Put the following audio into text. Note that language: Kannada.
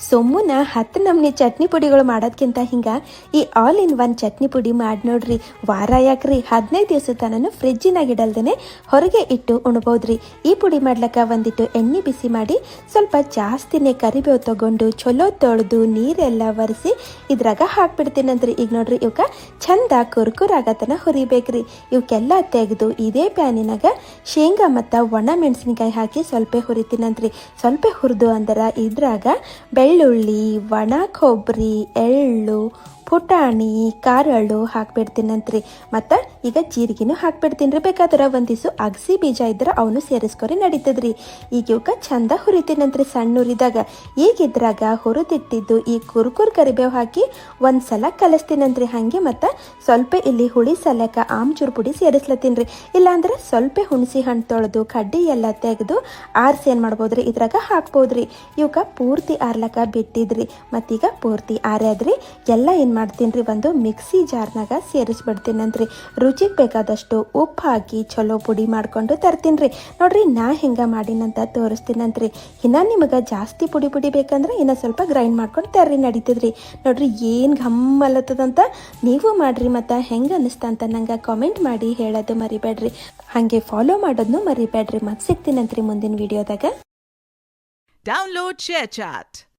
ಸೊಮ್ಮುನ 10 ನಮ್ನಿ ಚಟ್ನಿ ಪುಡಿಗಳು ಮಾಡೋದ್ಕಿಂತ ಹಿಂಗೆ ಈ ಆಲ್ ಇನ್ ಒನ್ ಚಟ್ನಿ ಪುಡಿ ಮಾಡಿ ನೋಡ್ರಿ. ವಾರ ಯಾಕ್ರಿ 15 ದಿವಸ ತನಕ ಫ್ರಿಜ್ಜಿನಾಗ ಇಡಲ್ದೇನೆ ಹೊರಗೆ ಇಟ್ಟು ಉಣ್ಬೋದ್ರಿ. ಈ ಪುಡಿ ಮಾಡ್ಲಕ್ಕ ಒಂದಿಟ್ಟು ಎಣ್ಣೆ ಬಿಸಿ ಮಾಡಿ ಸ್ವಲ್ಪ ಜಾಸ್ತಿನೇ ಕರಿಬೇವು ತಗೊಂಡು ಚಲೋ ತೊಳೆದು ನೀರೆಲ್ಲ ಒರೆಸಿ ಇದ್ರಾಗ ಹಾಕ್ಬಿಡ್ತೀನಂತ್ರಿ. ಈಗ ನೋಡ್ರಿ ಇವಕ್ಕ ಚಂದ ಕುರ್ಕುರ್ ಆಗತನ ಹುರಿಬೇಕ್ರಿ. ಇವಕ್ಕೆಲ್ಲ ತೆಗೆದು ಇದೇ ಪ್ಯಾನಿನಾಗ ಶೇಂಗಾ ಮತ್ತು ಒಣ ಮೆಣಸಿನಕಾಯಿ ಹಾಕಿ ಸ್ವಲ್ಪ ಹುರಿತೀನಂತ್ರಿ. ಸ್ವಲ್ಪ ಹುರಿದು ಅಂದ್ರೆ ಇದ್ರಾಗ ಬೆಳ್ಳುಳ್ಳಿ, ಒಣ ಕೊಬ್ಬರಿ, ಎಳ್ಳು, ಪುಟಾಣಿ, ಕಾರಳು ಹಾಕ್ಬಿಡ್ತೀನಂತ್ರಿ. ಮತ್ತು ಈಗ ಜೀರಿಗೆನೂ ಹಾಕ್ಬಿಡ್ತೀನಿ ರೀ. ಬೇಕಾದ್ರೆ ಒಂದಿವ್ಸ ಅಗಸಿ ಬೀಜ ಇದ್ರೆ ಅವನು ಸೇರಿಸ್ಕೊರಿ ನಡೀತದ್ರಿ. ಈಗ ಇವಕ್ಕೆ ಚಂದ ಹುರಿತೀನಂತ್ರಿ ಸಣ್ಣ ಹುರಿದಾಗ. ಈಗ ಇದ್ರಾಗ ಹುರಿದಿಟ್ಟಿದ್ದು ಈ ಕುರ್ಕುರ್ ಕರಿಬೇವು ಹಾಕಿ ಒಂದ್ಸಲ ಕಲಿಸ್ತೀನಂತ್ರಿ. ಹಾಗೆ ಮತ್ತು ಸ್ವಲ್ಪ ಇಲ್ಲಿ ಹುಳಿ ಸಲಕ ಆಮ್ಚೂರು ಪುಡಿ ಸೇರಿಸ್ಲತ್ತೀನಿ ರೀ. ಇಲ್ಲಾಂದ್ರೆ ಸ್ವಲ್ಪ ಹುಣಸಿ ಹಣ್ಣು ತೊಳೆದು ಕಡ್ಡಿ ಎಲ್ಲ ತೆಗೆದು ಆರಿಸಿ ಏನು ಮಾಡ್ಬೋದ್ರಿ ಇದ್ರಾಗ ಹಾಕ್ಬೋದ್ರಿ. ಇವಕ್ಕೆ ಪೂರ್ತಿ ಆರ್ಲಕ್ಕ ಬಿಟ್ಟಿದ್ರಿ. ಮತ್ತೀಗ ಪೂರ್ತಿ ಆರ್ಯಾದ್ರಿ. ಎಲ್ಲ ಏನು ಮಾಡ್ತೀನಿ ರೀ, ಒಂದು ಮಿಕ್ಸಿ ಜಾರ್ನಾಗ ಸೇರಿಸ್ಬಿಡ್ತೀನಂತ್ರಿ. ರುಚಿಗೆ ಬೇಕಾದಷ್ಟು ಉಪ್ಪು ಹಾಕಿ ಚಲೋ ಪುಡಿ ಮಾಡ್ಕೊಂಡು ತರ್ತೀನಿ ರೀ. ನೋಡ್ರಿ ನಾ ಹಿಂಗೆ ಮಾಡಿನಂತ ತೋರಿಸ್ತೀನಂತ್ರಿ. ಇನ್ನು ನಿಮಗೆ ಜಾಸ್ತಿ ಪುಡಿ ಬೇಕಂದ್ರೆ ಇನ್ನು ಸ್ವಲ್ಪ ಗ್ರೈಂಡ್ ಮಾಡ್ಕೊಂಡು ತರ್ರಿ ನಡೀತದ್ರಿ. ನೋಡ್ರಿ ಏನು ಘಮ್ಮಲ್ಲತ್ತದಂತ ನೀವು ಮಾಡ್ರಿ. ಮತ್ತು ಹೆಂಗೆ ಅನ್ನಿಸ್ತಾ ಅಂತ ನಂಗೆ ಕಾಮೆಂಟ್ ಮಾಡಿ ಹೇಳೋದು ಮರಿಬೇಡ್ರಿ. ಹಾಗೆ ಫಾಲೋ ಮಾಡೋದನ್ನು ಮರಿಬೇಡ್ರಿ. ಮತ್ತೆ ಸಿಗ್ತೀನಂತ್ರಿ ಮುಂದಿನ ವಿಡಿಯೋದಾಗ. Download ShareChat.